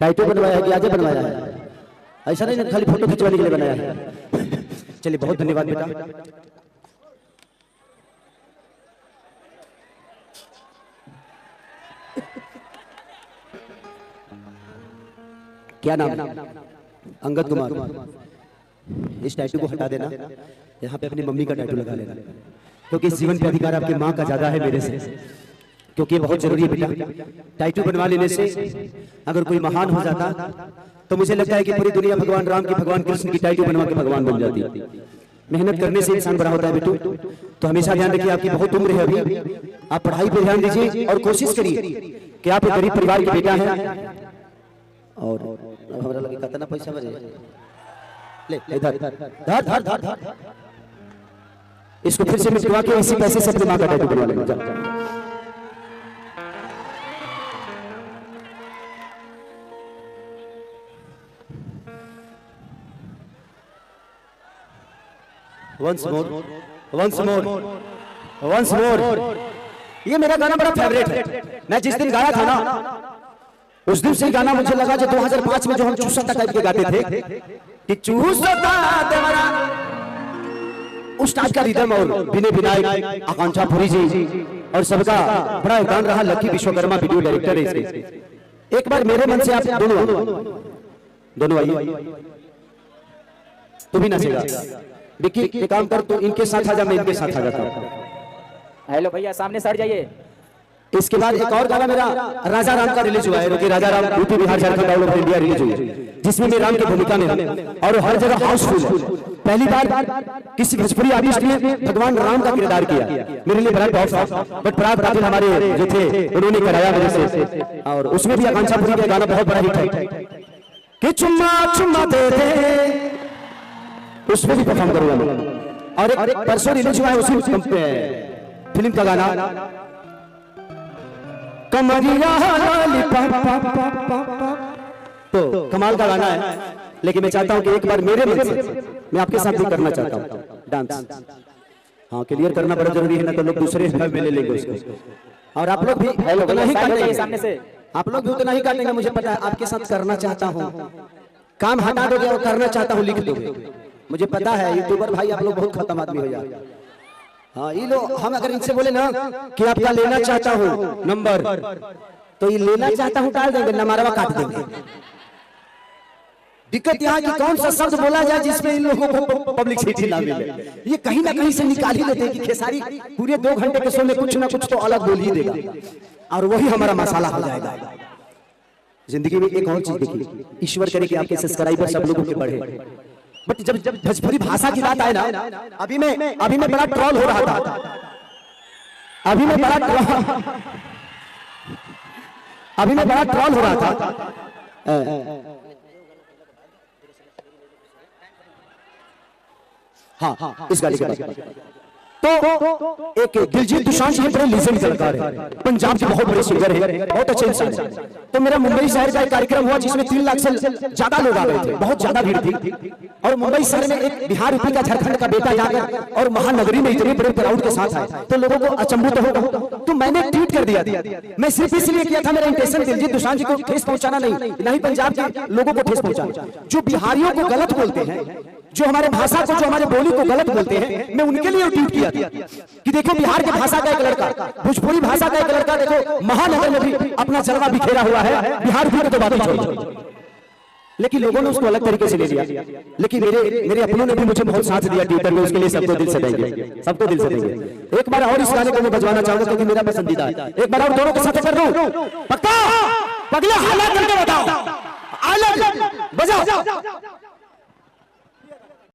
टाइटो बनवाया है कि आजे बनवाया है? ऐसा नहीं खाली फोटो खिंचवाने के लिए बनाया है। चलिए बहुत धन्यवाद बेटा। क्या नाम? अंगद कुमार। इस टैटू को हटा देना, यहाँ पे अपनी मम्मी का टैटू लगा लेना, क्योंकि इस जीवन पे अधिकार आपकी माँ का ज्यादा है मेरे से, क्योंकि ये बहुत जरूरी है बेटा। टैटू बनवा लेने से अगर कोई महान हो जाता तो मुझे लगता है कि पूरी दुनिया भगवान राम की, भगवान कृष्ण की टैटू बनवा के भगवान बन जाती। मेहनत करने से इंसान बड़ा होता है बेटू। तो हमेशा ध्यान रखिए, आपकी बहुत उम्र है अभी, आप पढ़ाई पे ध्यान दीजिए और कोशिश करिए कि आप एक गरीब परिवार के बेटा हैं। और हमारा लगे कितना पैसा बचे, ले इधर धर धर धर धर, इसको फिर से मिटवा के इसी पैसे से अपनी मां का टैटू बनवा लेंगे। Once more, once more, once more। ये मेरा गाना बड़ा फेवरेट है। मैं जिस दिन गाया था ना, उस दिन से गाना मुझे लगा जो 2005 में जो हम चूसता टाइप के गाते थे कि चूसता देवरा, उस टाइप का रिदम और विनय विनायक, आकांक्षा पुरी जी और सबका बड़ा योगदान रहा। लकी विश्वकर्मा वीडियो डायरेक्टर है इसके। एक बार मेरे मन से आप दोनों आइए, तू भी नाचेगा। विक्की एक काम कर, तो इनके साथ आ जा, मैं इनके साथ आ जाता हूँ। हेलो भैया सामने सर जाइए। इसके बाद एक और गाना मेरा राजा राम का रिलीज हुआ है, क्योंकि Raja Ram UP Bihar Jharkhand all over India release हुई है, जिसमें मैं राम की भूमिका में और हर जगह हाउसफुल है। पहली बार किसी भोजपुरी आर्टिस्ट ने भगवान राम का किरदार किया, मेरे लिए बड़ा टॉप था। बट पराग राजन हमारे जो थे उन्होंने कराया मेरे से, और उसमें भी आकांक्षा पुरी का गाना बहुत बड़ा हिट है कि चुम्मा चुम्मा दे दे, उसमें भी परफॉर्म करूंगा मैं। और एक परसों रिलीज हुआ है उसी फिल्म का गाना कमरिया, तो कमाल का गाना है। लेकिन मैं चाहता हूं कि एक बार मेरे मन से मैं आपके साथ भी करना चाहता हूं डांस। हाँ, क्लियर करना बड़ा जरूरी है ना, तो लोग दूसरे में ले लेंगे उसको। और आप लोग भी उतना ही काटेंगे सामने से, आप लोग भी उतना ही काटेंगे, मुझे पता है। आपके साथ करना चाहता हूं, काम हटा दोगे और करना चाहता हूं लिख दोगे, मुझे पता है। यूट्यूबर भाई आप लोग बहुत खत्म आदमी हो जाए। हाँ, ये लो, हम अगर इनसे बोले ना कि आपका लेना चाहता हूँ नंबर, तो ये लेना चाहता हूँ टाल देंगे, नंबरवा काट देंगे। दिक्कत यहाँ की कौन सा शब्द बोला जाए जिसमें इन लोगों को पब्लिसिटी ना मिले। ये कहीं ना कहीं से निकाल ही लेते हैं कि खेसारी पूरे 2 घंटे के शो में कुछ ना कुछ तो अलग बोल ही देगा, और वही हमारा मसाला हो जाएगा। जिंदगी में एक और चीज देखिए, ईश्वर करे कि आपके सब्सक्राइबर सब लोगों के बढ़े। बट जब भोजपुरी भाषा की बात आए ना, अभी मैं बड़ा ट्रोल हो रहा था, अभी मैं बड़ा ट्रोल हो रहा था। हाँ, इस गाली के बाद तो एक दिलजीत दोसांझ जी बड़े लीजेंड कलाकार है, पंजाब के बहुत बड़े सिंगर है, बहुत अच्छे इंसान है। तो मेरा मुंबई शहर का एक कार्यक्रम हुआ जिसमें 3 लाख से ज्यादा लोग आ गए थे, बहुत ज्यादा भीड़ थी। और मुंबई शहर में एक बिहार यूपी का झारखंड का बेटा जाकर और महानगरी में इतने बड़े क्राउड के साथ आए, तो लोगों को अचंभित तो होगा। तो मैंने ट्वीट कर दिया, मैं सिर्फ इसलिए किया था, मेरा इंटेंशन दिलजीत दोसांझ जी को ठेस पहुंचाना नहीं पंजाब के लोगों को ठेस पहुंचाना। जो बिहारियों को गलत बोलते हैं, जो हमारे भाषा को, जो हमारे बोली को गलत बोलते हैं, मैं उनके लिए ट्वीट किया था कि देखो बिहार की भाषा का एक लड़का, भोजपुरी भाषा का एक लड़का, देखो महानगर में भी अपना जलवा बिखेरा हुआ है, बिहार भी तो बात छोड़ो। लेकिन लोगों ने उसको अलग तरीके से ले लिया। लेकिन मेरे अपनों ने भी मुझे बहुत साथ दिया ट्विटर में, उसके लिए सबको दिल से देंगे, सबको दिल से देंगे। एक बार और इस गाने को मैं बजवाना चाहूंगा क्योंकि मेरा पसंदीदा है। एक बार और दोनों के साथ कर दूं, पक्का? पगला हालात करके बताओ, अलग बजाओ।